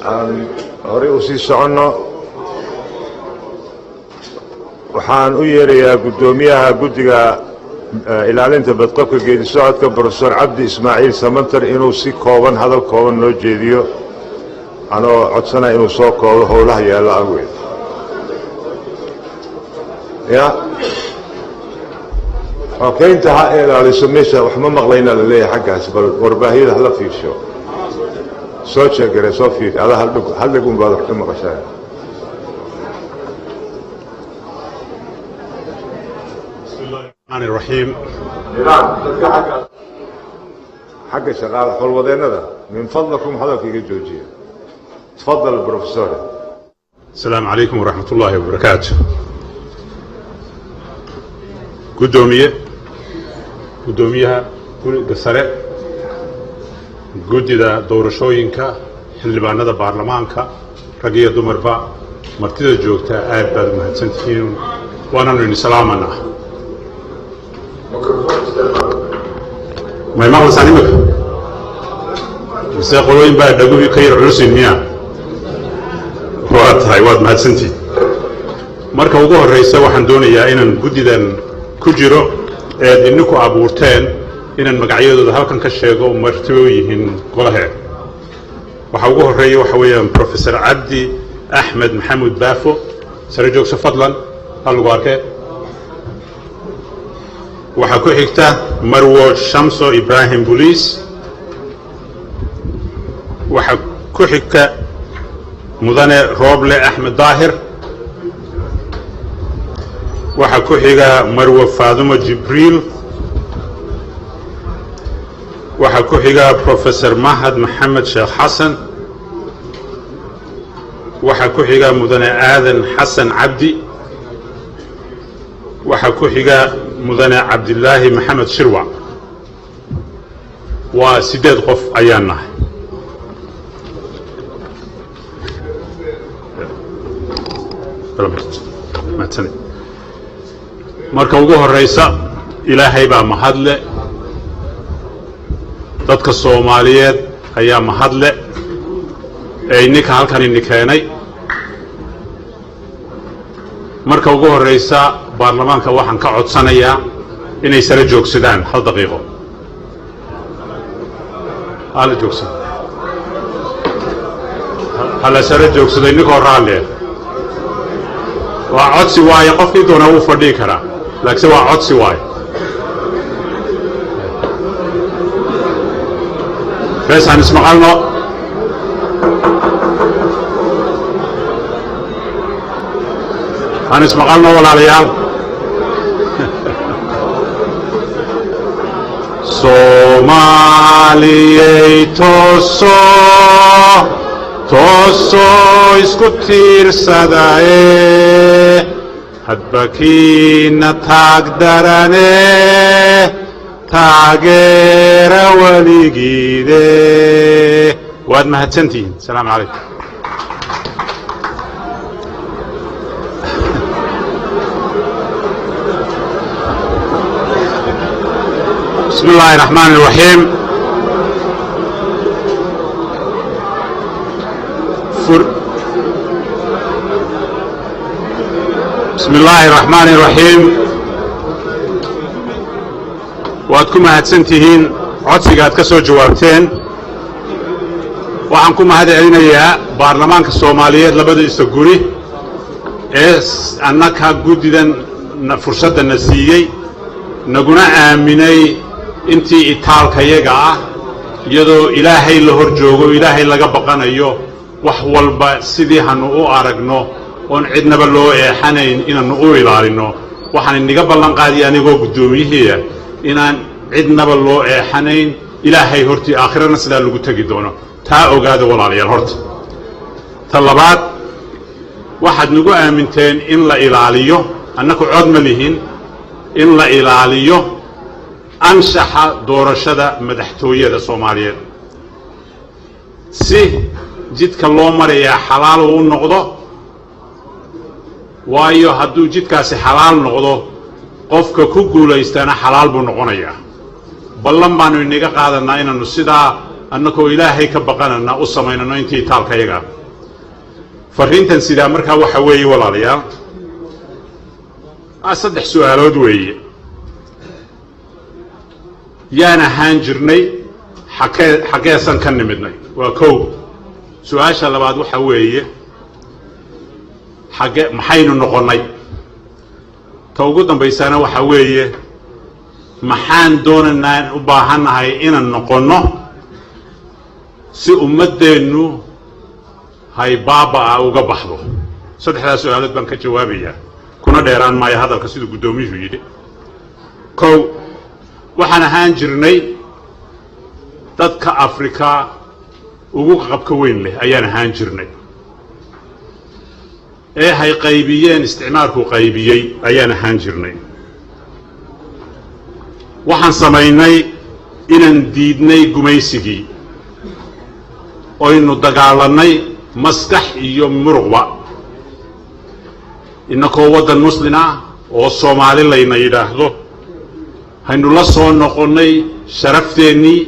hore u sii soconno waxaan u yeerayaa guddoomiyaha guddiga ilaalinta badqabka geedi socodka Professor Cabdi Ismaaciil Samantar inuu si kooban hadal kooban noo jeediyo anoo codsanaya inuu soo koobo howlaha yaalla awgeed ya okay intaha ilaaliso meesha wax ma maqlayna la leeyahay xaggaas bal warbaahiyada hala fiirsho soo sheegay soo fiir ala hal dhigum baad wax ka maqashaa الرحمن الرحيم حق شغال حول وضعنا من فضلكم حضرتك جوجيه تفضل البروفيسور. السلام عليكم ورحمة الله وبركاته. قدوميها قصرة قدي دا دور شوينكا حلبانا دا بارلمانكا رقية دمربا مرتدى جوكتا آد بعد مهتسنتين وانا نرني سلامنا ما يمغل سانيمك بس يقولون بعد دقوبي خير عرسين مياه وقت هايواد مهتسنتين marka ugu horeysa waxaan doonayaa inaan guddidan ku jiro idinku abuurteen inaan magacyadooda halkan ka sheego martibo yihiin golaha waxa ugu horeeya waxa weeyaan Professor Cabdi Ahmed Maxamuud Baafo sare joogso fadlan hal ugu arkay waxa ku xigta Marwo Shamso Ibrahim Bulis waxa ku xigta mudane Roble Ahmed Daahir waxa ku xiga Marwo Faadumo Jibril waxa ku xiga Professor Mahad Maxamed Sheekh Xasan waxa ku xiga mudane Aadan Xasan Cabdi waxa ku xiga mudane Cabdillaahi Maxamed Shirwa waa 8 qof ayaan nahay marka ugu horeysa ilaahay baa mahadle dadka Soomaaliyeed ayaa mahadle ee ninka halkan in keenay marka ugu horeysa baarlamaanka waxaan ka codsanayaa inay sare joogsadaan hal daqiiqo hala joogsan hala sare joogsaday ninkoo raalle waa codsi waaye qofkii doona uu fadhii karaa laakiin waa codsi waaye بس هنسمع لنا ولا عيال Somaliye toso iskutir sadae hadbakina tagdarane tagera waligide waad mahadsantihiin السلام عليكم بسم الله الرحمن الرحيم بسم الله الرحمن الرحيم waad ku mahadsantihiin codsiga aad ka soo jawaabteen waxaan ku mahad celinayaa baarlamaanka Soomaaliyeed labadiisa guri ee annaka guddidan fursadana siiyay naguna aaminay intii itaalkayaga ah iyadoo ilaahay la hor joogo ilaahay laga baqanayo wax walba sidii hanu u aragno oon cidnaba loo eexanayn inaanu u ilaalino waxaan inaga ballan qaadiyay anigoo guddoomiyaha inaan cidnaba loo eexanayn ilaahay hortii aakhirana sidaa lagu tagi doono taa ogaada walaalayaal horta talabaad waxaad nagu aaminteen in la ilaaliyo annagu cod ma lihin in la ilaaliyo anshaxa doorashada madaxtooyada Soomaaliyeed si jidka loo marayaa xalaal uu noqdo waayo hadduu jidkaasi xalaal noqdo qofka ku guulaystana xalaal buu noqonayaa ballan baanu inaga qaadanaa inaanu sidaa annakoo ilaahay ka baqanana u samaynano intii taalkayaga fariintan sidaa markaa waxa weeye walaalayaal saddex su'aalood weeye yaan ahaan jirnay xageesan ka nimidnay waa kow su'aasha labaad waxa weeye maxaynu noqonnay ta ugu dambaysana waxa weeye maxaan doonaynaa u baahannahay inaan noqonno si ummaddeennu hay baaba'a uga baxdo saddexdaas su'aalood baan ka jawaabayaa kuna dheeraan maayo hadalka siduu guddoomiyuhu yidhi kow waxaan ahaan jirnay dadka afrika ugu qabka weyn leh ayaan ahaan jirnay ee hay qaybiyeen isticmaalku qaybiyey ayaan ahaan jirnay waxaan samaynay inaan diidnay gumaysigii oynu dagaalannay maskax iyo muruqba innakoo waddan muslin ah oo soomaali layna yidhaahdo haynu la soo noqonnay sharafteenii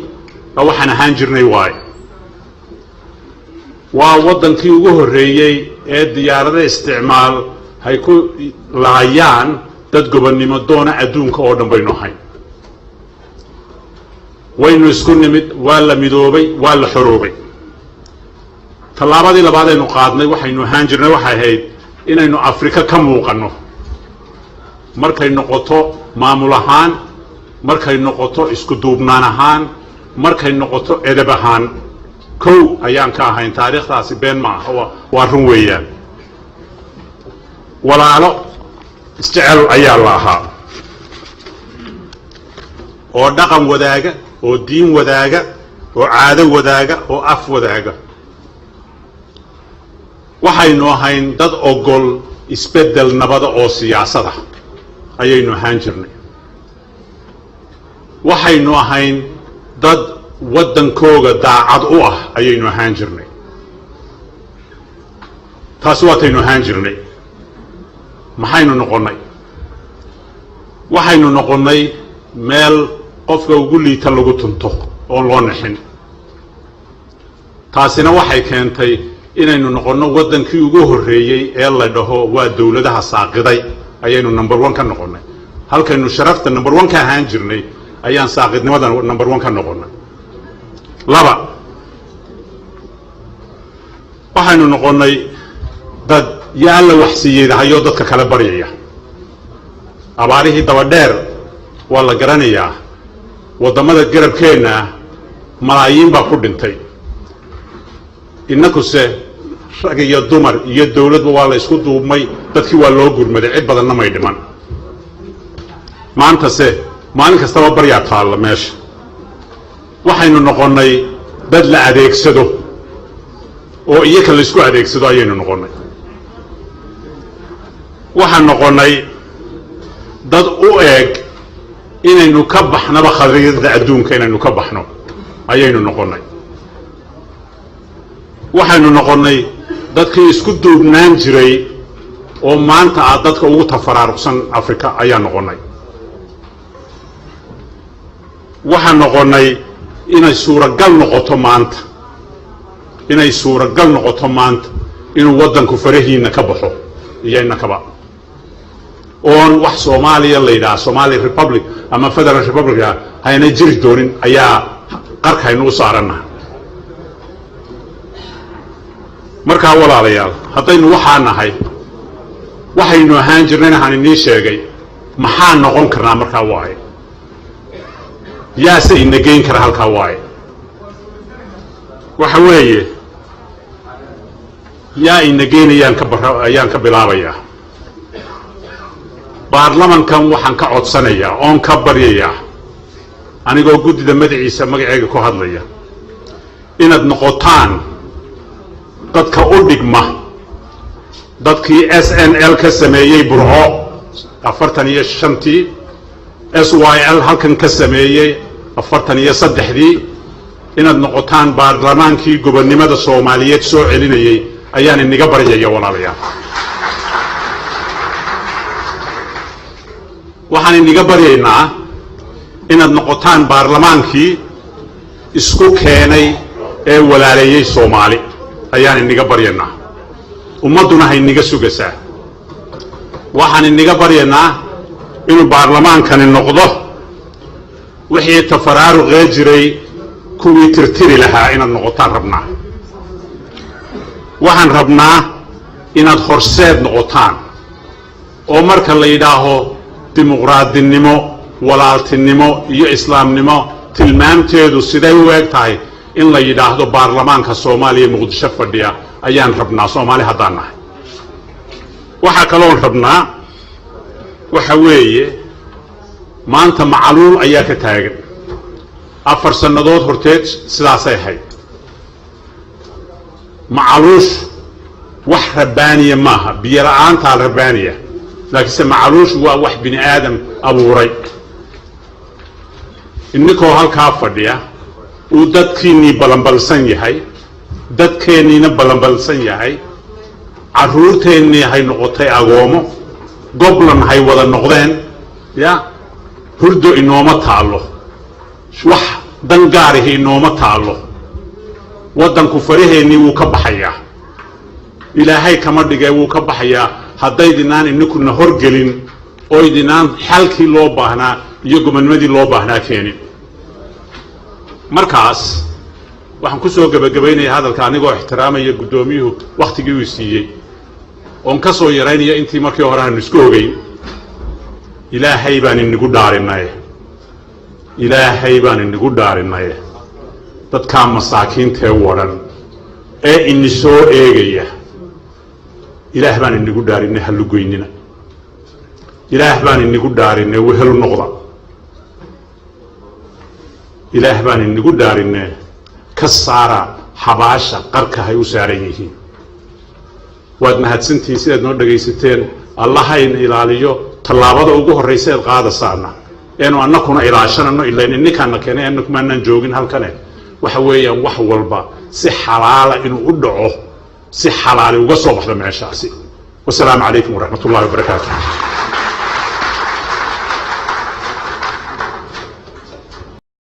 waxaan ahaan jirnay waaye waa waddankii ugu horreeyey ee diyaarada isticmaal hay ku laayaan dad gobonnimo doona adduunka oo dhan baynu ahayn waynu isku nimid waa la midoobay waa la xoroobay tallaabadii labaad aynu qaadnay waxaynu ahaan jirnay waxay ahayd inaynu afrika ka muuqanno markay noqoto maamul ahaan markay noqoto isku duubnaan ahaan markay noqoto edeb ahaan kow ayaan ka ahayn taariikhdaasi been ma aha waa run weeyaan walaalo isjecel ayaa la ahaa oo dhaqan wadaaga oo diin wadaaga oo caado wadaaga oo af wadaaga waxaynu ahayn dad ogol isbeddel nabada oo siyaasada ayaynu ahaan jirnay waxaynu ahayn dad waddankooga daacad u ah ayaynu ahaan jirnay taasi waataynu ahaan jirnay maxaynu noqonnay waxaynu noqonnay meel qofka ugu liita lagu tunto oon loo nixin taasina waxay keentay inaynu noqonno waddankii ugu horreeyey ee la dhaho waa dawladaha saaqiday ayaynu number 1 ka noqonnay halkaynu sharafta number 1 ka ahaan jirnay ayaan saaqidnimada number 1 ka noqonnay laba waxaynu noqonnay dad yaa la waxsiiyeydahayo dadka kala baryaya abaarihii dabadheer waa la garanayaa waddamada garabkeenna malaayiin baa ku dhintay innakuse rag iyo dumar iyo dawladba waa la isku duubmay dadkii waa loo gurmaday cid badanna may dhiman maantase maalin kastaba baryaa taalla meesha waxaynu noqonnay dad la adeegsado oo iyaka la isku adeegsado ayaynu noqonnay waxaan noqonnay dad u eeg inaynu ka baxnaba khariidada adduunka inaynu ka baxno ayaynu noqonnay waxaynu noqonnay dadkii isku duubnaan jiray oo maanta ah dadka ugu tafaraaruqsan afrika ayaa noqonnay waxaan noqonnay inay suuragal noqoto maanta inuu waddanku farahiinna ka baxo iyo innakaba oon wax soomaaliya la yidhaha Somali Republic ama Federal Republic hayna jiri doonin ayaa qarkaynu u saarannahay markaa walaalayaal haddaynu waxaa nahay waxaynu ahaan jirnayna aan inii sheegay maxaa noqon karnaa markaa waaye yaase ina geyn kara halkaa waaye waxa weeye yaa ina geynayaan ayaan ka bilaabayaa baarlamankan waxaan ka codsanayaa oon ka baryayaa anigoo guddida magaceega ku hadlaya inaad noqotaan dadka u dhigma dadkii SNL ka sameeyey burco 45tii SYL halkan ka sameeyey 43dii inaad noqotaan baarlamaankii gobonnimada Soomaaliyeed soo celinayay ayaan inaga baryaya walaalayaal waxaan inaga baryaynaa inaad noqotaan baarlamaankii isku keenay ee walaaleeyay Soomaali ayaan inaga baryanaa ummaduna hay inaga sugaysaa waxaan inaga baryanaa inuu baarlamaankani noqdo wixii tafaraaruq jiray kuwii tirtiri lahaa inaad noqotaan rabnaa waxaan rabnaa inaad horseed noqotaan oo marka la yidhaaho dimuqraadinimo walaaltinimo iyo islaamnimo tilmaamteedu siday u eg tahay in la yidhaahdo baarlamaanka Soomaaliya Muqdisho fadhiya ayaan rabnaa Soomaali haddaan nahay waxa kale oo rabnaa waxa weeye maanta macaluul ayaa ka taagan 4 sanadood horteed sidaasay ahayd macaluush wax rabbaaniya maaha biyo la'aanta rabbaaniya laakiinse macaluush waa wax bini aadam abuuray innikoo halkaa fadhiya uu dadkiinii balanbalsan yahay dadkeenniina balanbalsan yahay carruurteennii hay noqotay agoomo goblan hay wada noqdeen ya hurdo inooma taalo wax dan gaarihi inooma taalo waddanku faraheennii wuu ka baxayaa ilaahay kama dhigay wuu ka baxayaa haddaydinaan innikuna horgelin oo idinaan xalkii loo baahnaa iyo gobonnimadii loo baahnaa keenin markaas waxaan ku soo gabagabaynayaa hadalka anigoo ixtiraamaya guddoomiyuhu waqtigii uu siiyey oon ka soo yaraynaya intii markii hore aanu isku ogeyn ilaahay baan inagu dhaarinay dadkaa masaakiintee wadhan ee ini soo eegaya ilaah baan inagu dhaarinay hallugoynina ilaah baan inagu dhaarinay wehelu noqda ilaah baan inagu dhaarinay ka saara xabaasha qarka hay u saaran yihiin waad mahadsantihiin sidaad noo dhagaysateen allahayna ilaaliyo tallaabada ugu horraysa eed qaadasaana eenu annakuna ilaashanano ilayn inninkaana keenay annakumaanaan joogin halkane waxa weeyaan wax walba si xalaala inuu u dhaco si xalaali uga soo baxdo meeshaasi wasalaamu calaykum waraxmatullahi wabarakaatuh